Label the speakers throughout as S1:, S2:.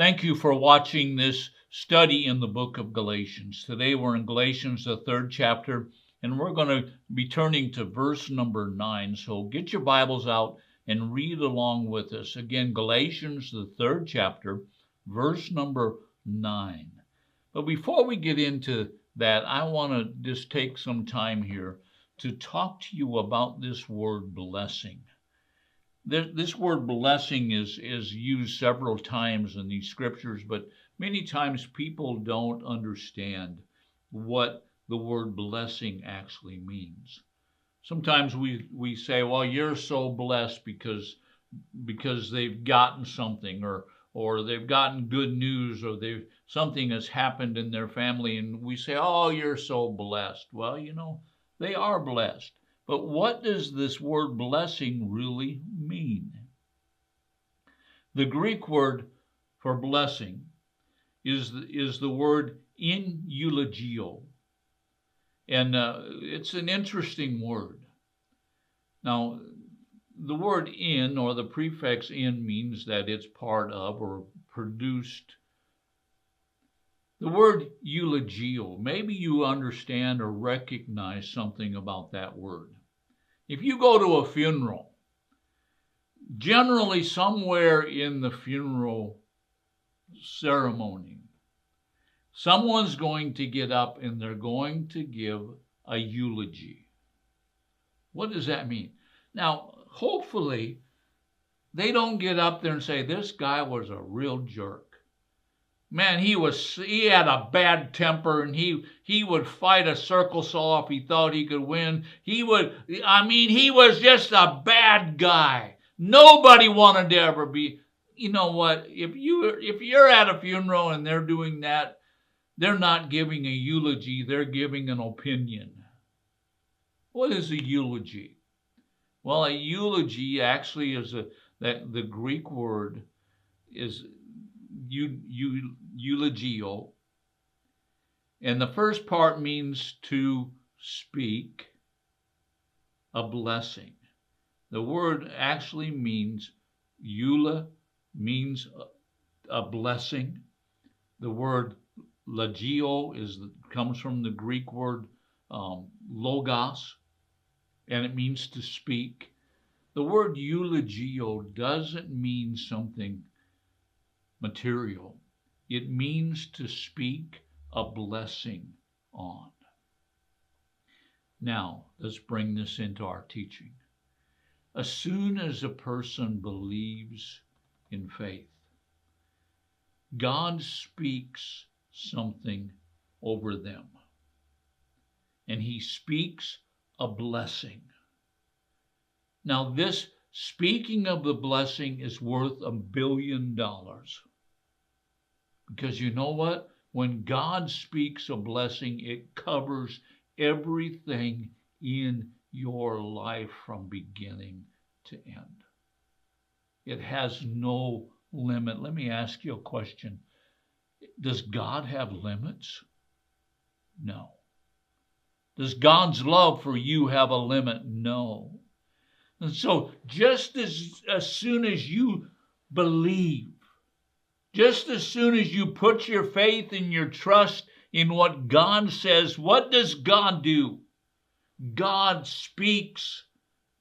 S1: Thank you for watching this study in the book of Galatians. Today we're in Galatians, the 3rd chapter, and we're going to be turning to verse number 9. So get your Bibles out and read along with us. Again, Galatians, the 3rd chapter, verse number 9. But before we get into that, I want to just take some time here to talk to you about this word blessing. This word blessing is used several times in these scriptures, but many times people don't understand what the word blessing actually means. Sometimes we say, well, you're so blessed because they've gotten something, or they've gotten good news, or something has happened in their family, and we say, oh, you're so blessed. Well, they are blessed. But what does this word blessing really mean? The Greek word for blessing is the word in eulogio. And it's an interesting word. Now, the word in, or the prefix in, means that it's part of or produced. The word eulogio, maybe you understand or recognize something about that word. If you go to a funeral, generally somewhere in the funeral ceremony, someone's going to get up and they're going to give a eulogy. What does that mean? Now, hopefully, they don't get up there and say, this guy was a real jerk. Man, he had a bad temper, and he would fight a circle saw if he thought he could win. He was just a bad guy. Nobody wanted to ever be. You know what? If you're at a funeral and they're doing that, they're not giving a eulogy, they're giving an opinion. What is a eulogy? Well, a eulogy actually is the Greek word is eulogio, and the first part means to speak a blessing. The word actually means means a blessing. The word logio comes from the Greek word logos, and it means to speak. The word eulogio doesn't mean something material. It means to speak a blessing on. Now, let's bring this into our teaching. As soon as a person believes in faith, God speaks something over them, and he speaks a blessing. Now, this speaking of the blessing is worth $1 billion. Because you know what? When God speaks a blessing, it covers everything in your life from beginning to end. It has no limit. Let me ask you a question. Does God have limits? No. Does God's love for you have a limit? No. And so just as soon as you believe, just as soon as you put your faith and your trust in what God says, what does God do? God speaks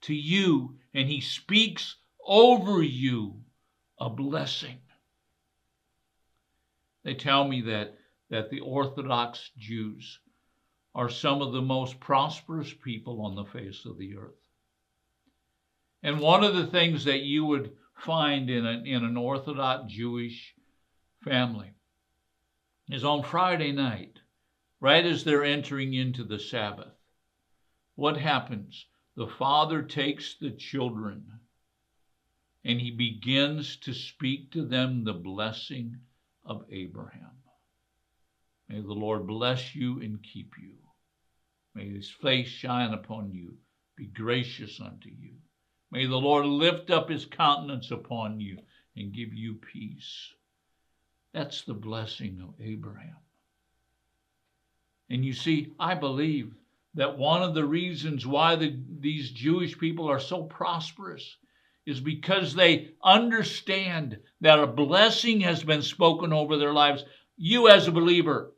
S1: to you, and he speaks over you a blessing. They tell me that the Orthodox Jews are some of the most prosperous people on the face of the earth. And one of the things that you would find in an Orthodox Jewish family is on Friday night, right as they're entering into the Sabbath, what happens? The father takes the children and he begins to speak to them the blessing of Abraham. May the Lord bless you and keep you. May his face shine upon you, be gracious unto you. May the Lord lift up his countenance upon you and give you peace. That's the blessing of Abraham. And you see, I believe that one of the reasons why these Jewish people are so prosperous is because they understand that a blessing has been spoken over their lives. You as a believer,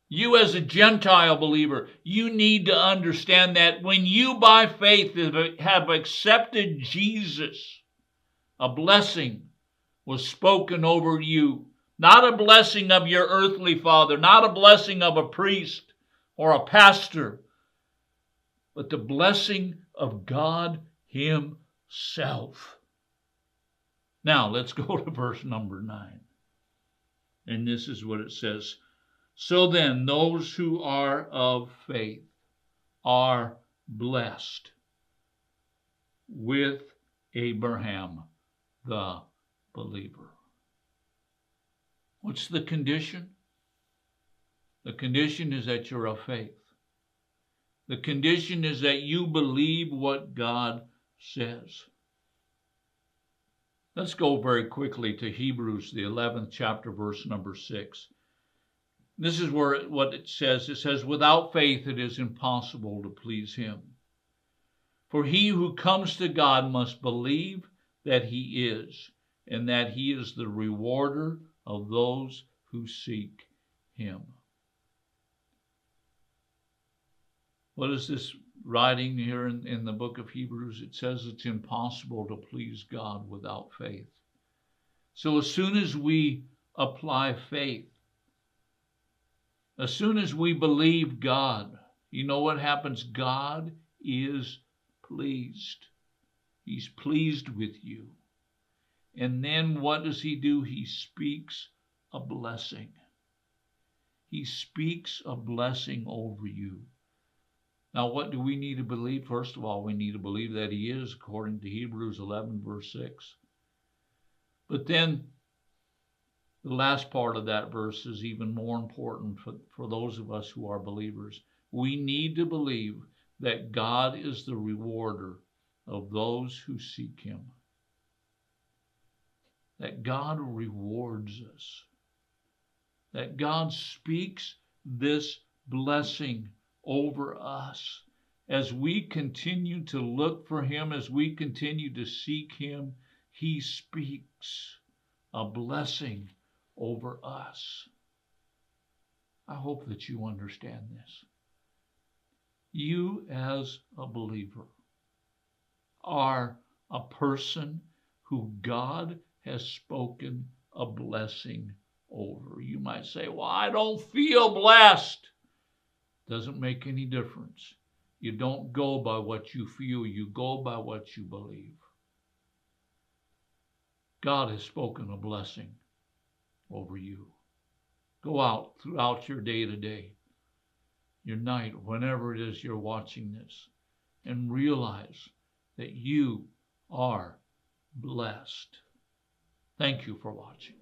S1: you as a Gentile believer, you need to understand that when you by faith have accepted Jesus, a blessing was spoken over you. Not a blessing of your earthly father, not a blessing of a priest or a pastor, but the blessing of God Himself. Now, let's go to verse number 9. And this is what it says. So then, those who are of faith are blessed with Abraham, the believer. What's the condition? The condition is that you're of faith. The condition is that you believe what God says. Let's go very quickly to Hebrews, the 11th chapter, verse number 6. This is what it says. It says, without faith it is impossible to please Him. For he who comes to God must believe that He is, and that He is the rewarder of those who seek Him. What is this writing here in the book of Hebrews? It says it's impossible to please God without faith. So as soon as we apply faith, as soon as we believe God, you know what happens? God is pleased. He's pleased with you. And then what does He do? He speaks a blessing. He speaks a blessing over you. Now, what do we need to believe? First of all, we need to believe that He is, according to Hebrews 11, verse 6. But then the last part of that verse is even more important for those of us who are believers. We need to believe that God is the rewarder of those who seek Him. That God rewards us. That God speaks this blessing over us. As we continue to look for Him, as we continue to seek Him, He speaks a blessing over us. I hope that you understand this. You as a believer are a person who God has spoken a blessing over. You might say, well, I don't feel blessed. Doesn't make any difference. You don't go by what you feel. You go by what you believe. God has spoken a blessing over you. Go out throughout your day to day, your night, whenever it is you're watching this, and realize that you are blessed. Thank you for watching.